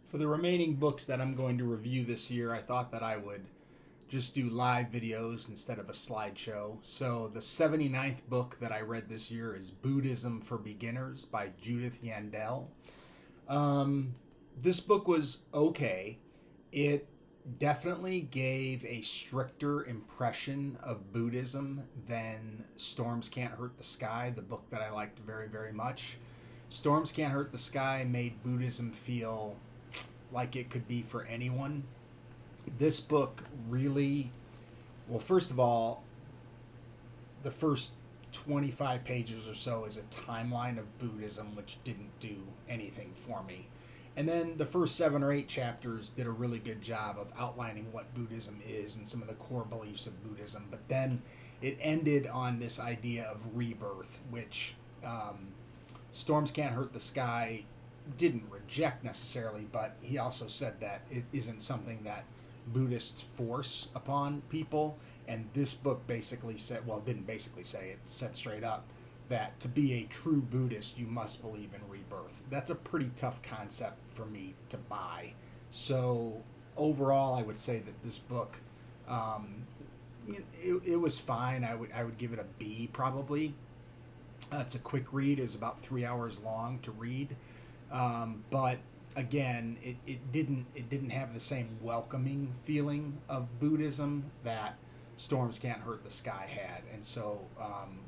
For the remaining books that I'm going to review this year, I thought that I would just do live videos instead of a slideshow. So the 79th book that I read this year is Buddhism for Beginners by Judith Yandell. This book was okay. It definitely gave a stricter impression of Buddhism than Storms Can't Hurt the Sky, the book that I liked very, very much. Storms Can't Hurt the Sky made Buddhism feel like it could be for anyone. This book really, well, first of all, the first 25 pages or so is a timeline of Buddhism, which didn't do anything for me. And then the first 7 or 8 chapters did a really good job of outlining what Buddhism is and some of the core beliefs of Buddhism. But then it ended on this idea of rebirth, which Storms Can't Hurt the Sky didn't reject necessarily, but he also said that it isn't something that Buddhists force upon people. And this book basically said, well, it didn't basically say, it said straight up that to be a true Buddhist, you must believe in rebirth. That's a pretty tough concept for me to buy. So overall, I would say that this book, it was fine. I would give it a B probably. It's a quick read. It was about 3 hours long to read, but again, it didn't have the same welcoming feeling of Buddhism that Storms Can't Hurt the Sky had. And so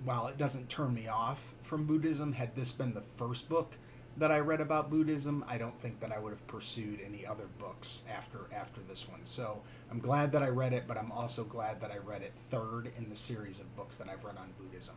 while it doesn't turn me off from Buddhism, had this been the first book that I read about Buddhism, I don't think that I would have pursued any other books after this one. So I'm glad that I read it, but I'm also glad that I read it third in the series of books that I've read on Buddhism.